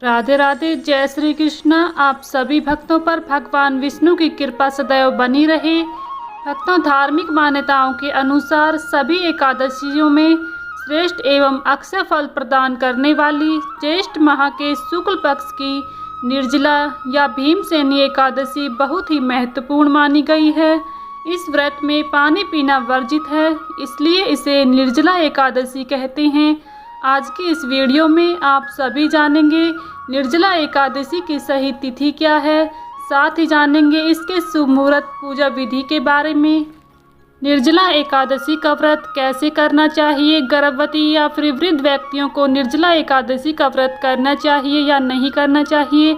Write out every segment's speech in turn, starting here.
राधे राधे, जय श्री कृष्ण। आप सभी भक्तों पर भगवान विष्णु की कृपा सदैव बनी रहे। भक्तों, धार्मिक मान्यताओं के अनुसार सभी एकादशियों में श्रेष्ठ एवं अक्षय फल प्रदान करने वाली ज्येष्ठ माह के शुक्ल पक्ष की निर्जला या भीमसेनी एकादशी बहुत ही महत्वपूर्ण मानी गई है। इस व्रत में पानी पीना वर्जित है, इसलिए इसे निर्जला एकादशी कहते हैं। आज की इस वीडियो में आप सभी जानेंगे निर्जला एकादशी की सही तिथि क्या है, साथ ही जानेंगे इसके शुभ मुहूर्त पूजा विधि के बारे में। निर्जला एकादशी का व्रत कैसे करना चाहिए, गर्भवती या फिर वृद्ध व्यक्तियों को निर्जला एकादशी का व्रत करना चाहिए या नहीं करना चाहिए,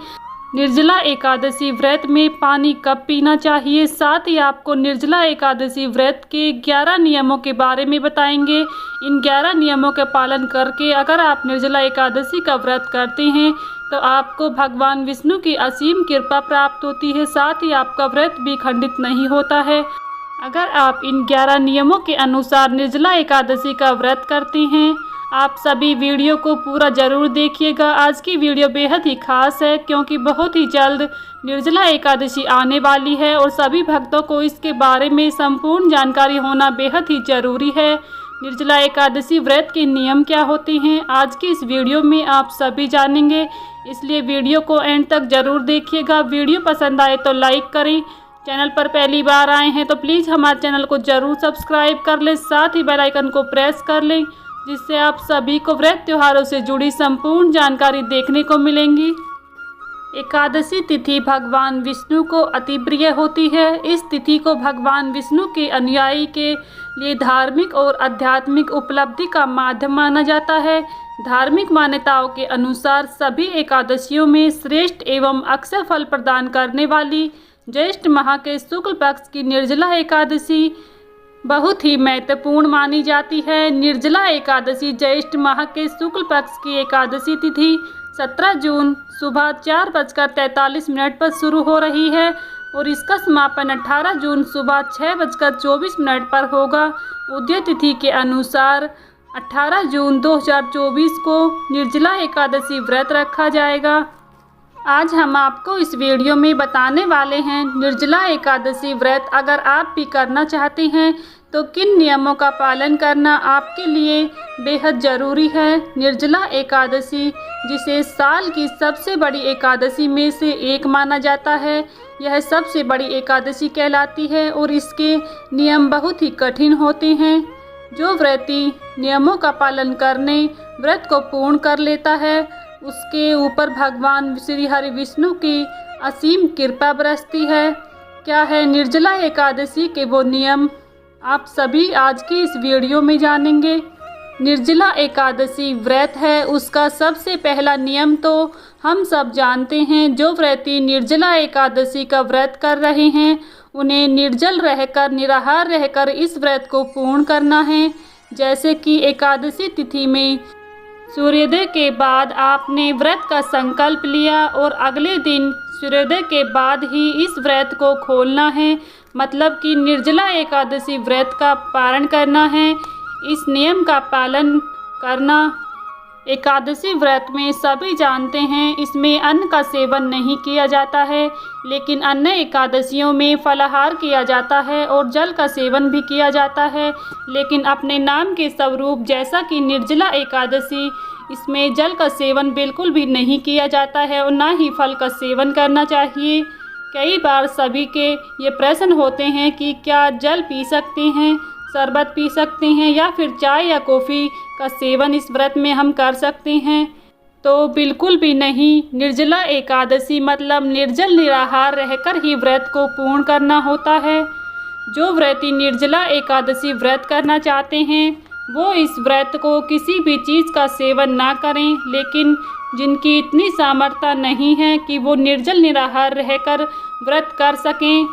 निर्जला एकादशी व्रत में पानी कब पीना चाहिए, साथ ही आपको निर्जला एकादशी व्रत के 11 नियमों के बारे में बताएंगे। इन 11 नियमों का पालन करके अगर आप निर्जला एकादशी का व्रत करते हैं तो आपको भगवान विष्णु की असीम कृपा प्राप्त होती है, साथ ही आपका व्रत भी खंडित नहीं होता है। अगर आप इन 11 नियमों के अनुसार निर्जला एकादशी का व्रत करते हैं, आप सभी वीडियो को पूरा ज़रूर देखिएगा। आज की वीडियो बेहद ही खास है क्योंकि बहुत ही जल्द निर्जला एकादशी आने वाली है और सभी भक्तों को इसके बारे में संपूर्ण जानकारी होना बेहद ही ज़रूरी है। निर्जला एकादशी व्रत के नियम क्या होते हैं, आज की इस वीडियो में आप सभी जानेंगे, इसलिए वीडियो को एंड तक ज़रूर देखिएगा। वीडियो पसंद आए तो लाइक करें। चैनल पर पहली बार आए हैं तो प्लीज़ हमारे चैनल को ज़रूर सब्सक्राइब कर लें, साथ ही बेल आइकन को प्रेस कर लें, जिससे आप सभी को व्रत त्योहारों से जुड़ी संपूर्ण जानकारी देखने को मिलेंगी। एकादशी तिथि भगवान विष्णु को अति प्रिय होती है। इस तिथि को भगवान विष्णु के अनुयायी के लिए धार्मिक और आध्यात्मिक उपलब्धि का माध्यम माना जाता है। धार्मिक मान्यताओं के अनुसार सभी एकादशियों में श्रेष्ठ एवं अक्षय फल प्रदान करने वाली ज्येष्ठ माह के शुक्ल पक्ष की निर्जला एकादशी बहुत ही महत्वपूर्ण मानी जाती है। निर्जला एकादशी ज्येष्ठ माह के शुक्ल पक्ष की एकादशी तिथि 17 जून सुबह 4:43 पर शुरू हो रही है और इसका समापन 18 जून सुबह 6:24 पर होगा। उदय तिथि के अनुसार 18 जून 2024 को निर्जला एकादशी व्रत रखा जाएगा। आज हम आपको इस वीडियो में बताने वाले हैं निर्जला एकादशी व्रत अगर आप भी करना चाहते हैं तो किन नियमों का पालन करना आपके लिए बेहद ज़रूरी है। निर्जला एकादशी, जिसे साल की सबसे बड़ी एकादशी में से एक माना जाता है, यह सबसे बड़ी एकादशी कहलाती है और इसके नियम बहुत ही कठिन होते हैं। जो व्रती नियमों का पालन करने व्रत को पूर्ण कर लेता है उसके ऊपर भगवान श्री हरि विष्णु की असीम कृपा बरसती है। क्या है निर्जला एकादशी के वो नियम, आप सभी आज की इस वीडियो में जानेंगे। निर्जला एकादशी व्रत है, उसका सबसे पहला नियम तो हम सब जानते हैं। जो व्रती निर्जला एकादशी का व्रत कर रहे हैं उन्हें निर्जल रहकर, निराहार रहकर इस व्रत को पूर्ण करना है। जैसे कि एकादशी तिथि में सूर्योदय के बाद आपने व्रत का संकल्प लिया और अगले दिन सूर्योदय के बाद ही इस व्रत को खोलना है, मतलब कि निर्जला एकादशी व्रत का पारण करना है। इस नियम का पालन करना एकादशी व्रत में सभी जानते हैं, इसमें अन्न का सेवन नहीं किया जाता है, लेकिन अन्य एकादशियों में फलाहार किया जाता है और जल का सेवन भी किया जाता है। लेकिन अपने नाम के स्वरूप जैसा कि निर्जला एकादशी, इसमें जल का सेवन बिल्कुल भी नहीं किया जाता है और ना ही फल का सेवन करना चाहिए। कई बार सभी के ये प्रश्न होते हैं कि क्या जल पी सकते हैं, शरबत पी सकते हैं या फिर चाय या कॉफ़ी का सेवन इस व्रत में हम कर सकते हैं, तो बिल्कुल भी नहीं। निर्जला एकादशी मतलब निर्जल निराहार रहकर ही व्रत को पूर्ण करना होता है। जो व्रती निर्जला एकादशी व्रत करना चाहते हैं वो इस व्रत को किसी भी चीज़ का सेवन ना करें, लेकिन जिनकी इतनी सामर्थ्य नहीं है कि वो निर्जल निराहार रहकर व्रत कर सकें,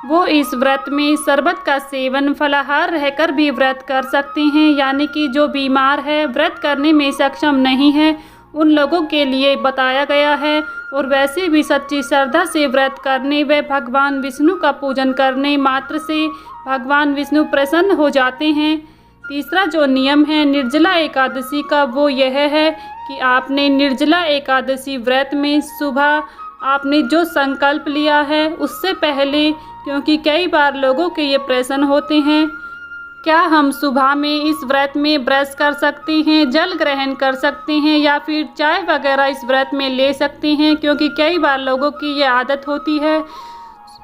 वो इस व्रत में शरबत का सेवन फलाहार रहकर भी व्रत कर सकते हैं। यानी कि जो बीमार है, व्रत करने में सक्षम नहीं है, उन लोगों के लिए बताया गया है। और वैसे भी सच्ची श्रद्धा से व्रत करने व भगवान विष्णु का पूजन करने मात्र से भगवान विष्णु प्रसन्न हो जाते हैं। तीसरा जो नियम है निर्जला एकादशी का वो यह है कि आपने निर्जला एकादशी व्रत में सुबह आपने जो संकल्प लिया है उससे पहले, क्योंकि कई बार लोगों के ये प्रश्न होते हैं, क्या हम सुबह में इस व्रत में ब्रश कर सकते हैं, जल ग्रहण कर सकते हैं या फिर चाय वगैरह इस व्रत में ले सकते हैं, क्योंकि कई बार लोगों की ये आदत होती है।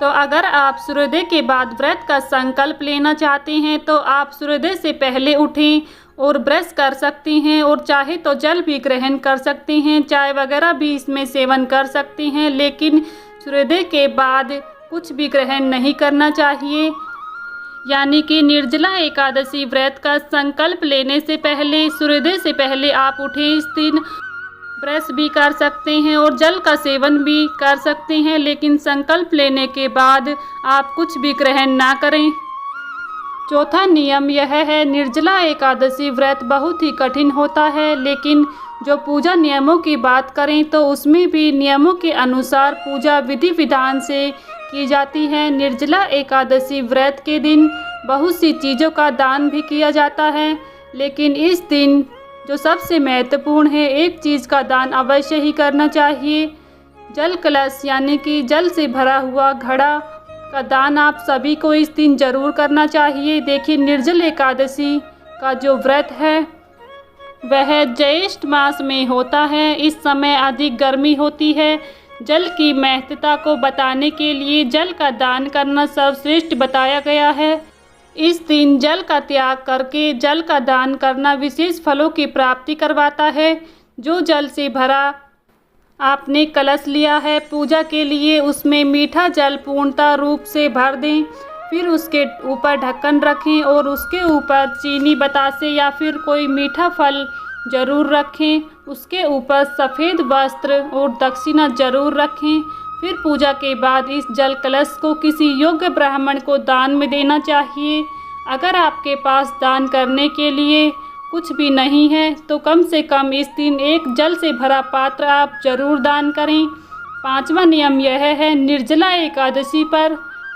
तो अगर आप सूर्योदय के बाद व्रत का संकल्प लेना चाहते हैं तो आप सूर्योदय से पहले उठें और ब्रश कर सकते हैं और चाहे तो जल भी ग्रहण कर सकते हैं, चाय वगैरह भी इसमें सेवन कर सकते हैं, लेकिन सूर्योदय के बाद कुछ भी ग्रहण नहीं करना चाहिए। यानी कि निर्जला एकादशी व्रत का संकल्प लेने से पहले, सूर्योदय से पहले आप उठें, इस दिन ब्रश भी कर सकते हैं और जल का सेवन भी कर सकते हैं, लेकिन संकल्प लेने के बाद आप कुछ भी ग्रहण ना करें। चौथा नियम यह है, निर्जला एकादशी व्रत बहुत ही कठिन होता है, लेकिन जो पूजा नियमों की बात करें तो उसमें भी नियमों के अनुसार पूजा विधि विधान से की जाती है। निर्जला एकादशी व्रत के दिन बहुत सी चीज़ों का दान भी किया जाता है, लेकिन इस दिन जो सबसे महत्वपूर्ण है, एक चीज़ का दान अवश्य ही करना चाहिए। जल कलश यानी कि जल से भरा हुआ घड़ा का दान आप सभी को इस दिन ज़रूर करना चाहिए। देखिए, निर्जल एकादशी का जो व्रत है वह ज्येष्ठ मास में होता है। इस समय अधिक गर्मी होती है। जल की महत्ता को बताने के लिए जल का दान करना सर्वश्रेष्ठ बताया गया है। इस दिन जल का त्याग करके जल का दान करना विशेष फलों की प्राप्ति करवाता है। जो जल से भरा आपने कलश लिया है पूजा के लिए, उसमें मीठा जल पूर्णतः रूप से भर दें, फिर उसके ऊपर ढक्कन रखें और उसके ऊपर चीनी बतासे या फिर कोई मीठा फल ज़रूर रखें। उसके ऊपर सफ़ेद वस्त्र और दक्षिणा ज़रूर रखें। फिर पूजा के बाद इस जल कलश को किसी योग्य ब्राह्मण को दान में देना चाहिए। अगर आपके पास दान करने के लिए कुछ भी नहीं है तो कम से कम इस दिन एक जल से भरा पात्र आप ज़रूर दान करें। पांचवा नियम यह है, निर्जला एकादशी पर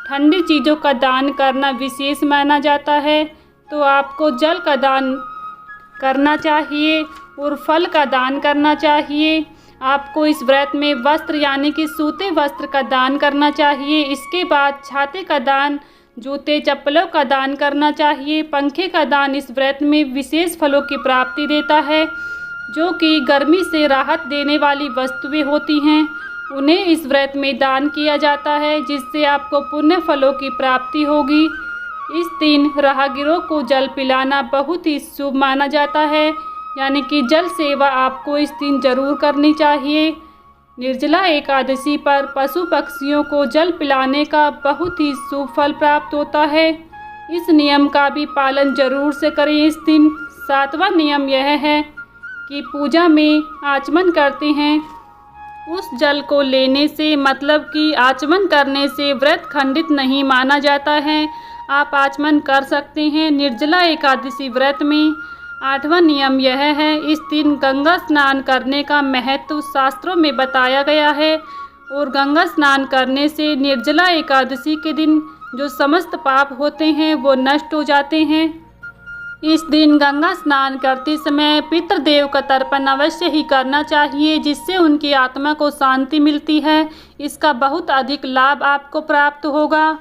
ठंडी चीज़ों का दान करना विशेष माना जाता है, तो आपको जल का दान करना चाहिए और फल का दान करना चाहिए। आपको इस व्रत में वस्त्र यानी कि सूते वस्त्र का दान करना चाहिए। इसके बाद छाते का दान, जूते चप्पलों का दान करना चाहिए। पंखे का दान इस व्रत में विशेष फलों की प्राप्ति देता है। जो कि गर्मी से राहत देने वाली वस्तुएं होती हैं, उन्हें इस व्रत में दान किया जाता है, जिससे आपको पुण्य फलों की प्राप्ति होगी। इस दिन राहगीरों को जल पिलाना बहुत ही शुभ माना जाता है, यानी कि जल सेवा आपको इस दिन जरूर करनी चाहिए। निर्जला एकादशी पर पशु पक्षियों को जल पिलाने का बहुत ही शुभ फल प्राप्त होता है। इस नियम का भी पालन जरूर से करें इस दिन। सातवां नियम यह है कि पूजा में आचमन करते हैं, उस जल को लेने से मतलब कि आचमन करने से व्रत खंडित नहीं माना जाता है। आप आचमन कर सकते हैं। निर्जला एकादशी व्रत में आठवां नियम यह है, इस दिन गंगा स्नान करने का महत्व शास्त्रों में बताया गया है और गंगा स्नान करने से निर्जला एकादशी के दिन जो समस्त पाप होते हैं वो नष्ट हो जाते हैं। इस दिन गंगा स्नान करते समय पितृदेव का तर्पण अवश्य ही करना चाहिए, जिससे उनकी आत्मा को शांति मिलती है। इसका बहुत अधिक लाभ आपको प्राप्त होगा।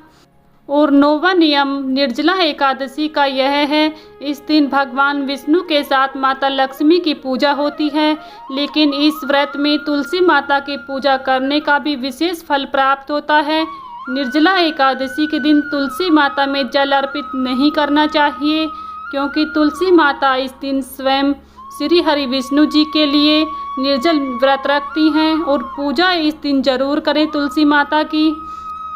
और नौवां नियम निर्जला एकादशी का यह है, इस दिन भगवान विष्णु के साथ माता लक्ष्मी की पूजा होती है, लेकिन इस व्रत में तुलसी माता की पूजा करने का भी विशेष फल प्राप्त होता है। निर्जला एकादशी के दिन तुलसी माता में जल अर्पित नहीं करना चाहिए, क्योंकि तुलसी माता इस दिन स्वयं श्री हरि विष्णु जी के लिए निर्जल व्रत रखती हैं और पूजा इस दिन जरूर करें तुलसी माता की।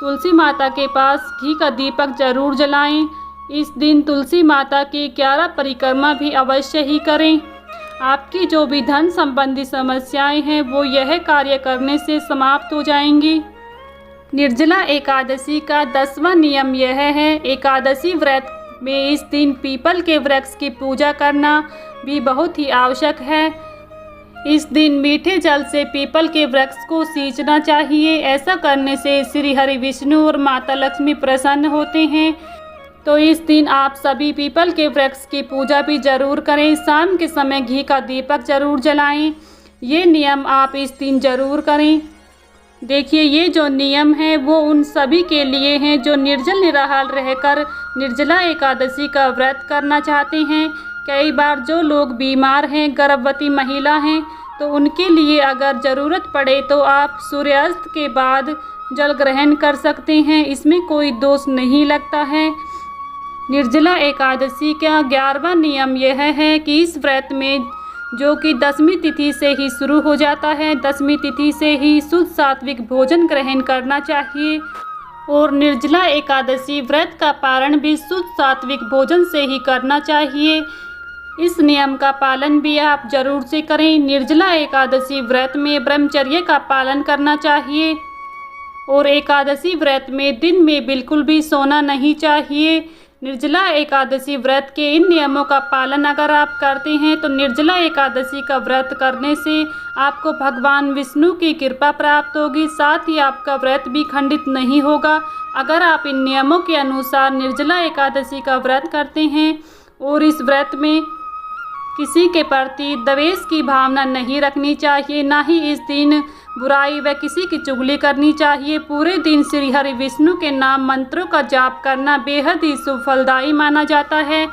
तुलसी माता के पास घी का दीपक जरूर जलाएं। इस दिन तुलसी माता की 11 परिक्रमा भी अवश्य ही करें। आपकी जो भी धन संबंधी समस्याएं हैं वो यह कार्य करने से समाप्त हो जाएंगी। निर्जला एकादशी का 10वां नियम यह है, एकादशी व्रत में इस दिन पीपल के वृक्ष की पूजा करना भी बहुत ही आवश्यक है। इस दिन मीठे जल से पीपल के वृक्ष को सींचना चाहिए। ऐसा करने से श्री हरि विष्णु और माता लक्ष्मी प्रसन्न होते हैं। तो इस दिन आप सभी पीपल के वृक्ष की पूजा भी जरूर करें। शाम के समय घी का दीपक जरूर जलाएं। ये नियम आप इस दिन जरूर करें। देखिए, ये जो नियम है वो उन सभी के लिए हैं जो निर्जल निराहार रहकर निर्जला एकादशी का व्रत करना चाहते हैं। कई बार जो लोग बीमार हैं, गर्भवती महिला हैं, तो उनके लिए अगर ज़रूरत पड़े तो आप सूर्यास्त के बाद जल ग्रहण कर सकते हैं। इसमें कोई दोष नहीं लगता है। निर्जला एकादशी का 11वां नियम यह है कि इस व्रत में जो कि 10वीं तिथि से ही शुरू हो जाता है, 10वीं तिथि से ही शुद्ध सात्विक भोजन ग्रहण करना चाहिए। और निर्जला एकादशी व्रत का पारण भी शुद्ध सात्विक भोजन से ही करना चाहिए। इस नियम का पालन भी आप जरूर से करें। निर्जला एकादशी व्रत में ब्रह्मचर्य का पालन करना चाहिए और एकादशी व्रत में दिन में बिल्कुल भी सोना नहीं चाहिए। निर्जला एकादशी व्रत के इन नियमों का पालन अगर आप करते हैं तो निर्जला एकादशी का व्रत करने से आपको भगवान विष्णु की कृपा प्राप्त होगी। साथ ही आपका व्रत भी खंडित नहीं होगा अगर आप इन नियमों के अनुसार निर्जला एकादशी का व्रत करते हैं। और इस व्रत में किसी के प्रति द्वेष की भावना नहीं रखनी चाहिए, ना ही इस दिन बुराई व किसी की चुगली करनी चाहिए। पूरे दिन श्री हरि विष्णु के नाम मंत्रों का जाप करना बेहद ही शुभ फलदायी माना जाता है।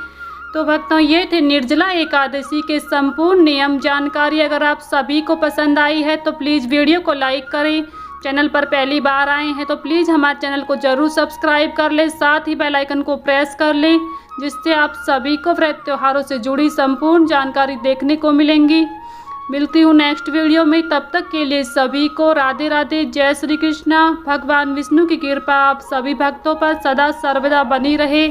तो भक्तों, ये थे निर्जला एकादशी के संपूर्ण नियम जानकारी। अगर आप सभी को पसंद आई है तो प्लीज़ वीडियो को लाइक करें। चैनल पर पहली बार आए हैं तो प्लीज़ हमारे चैनल को ज़रूर सब्सक्राइब कर लें। साथ ही बेल आइकन को प्रेस कर लें, जिससे आप सभी को व्रत त्योहारों से जुड़ी संपूर्ण जानकारी देखने को मिलेंगी। मिलती हूँ नेक्स्ट वीडियो में। तब तक के लिए सभी को राधे राधे, जय श्री कृष्णा। भगवान विष्णु की कृपा आप सभी भक्तों पर सदा सर्वदा बनी रहे।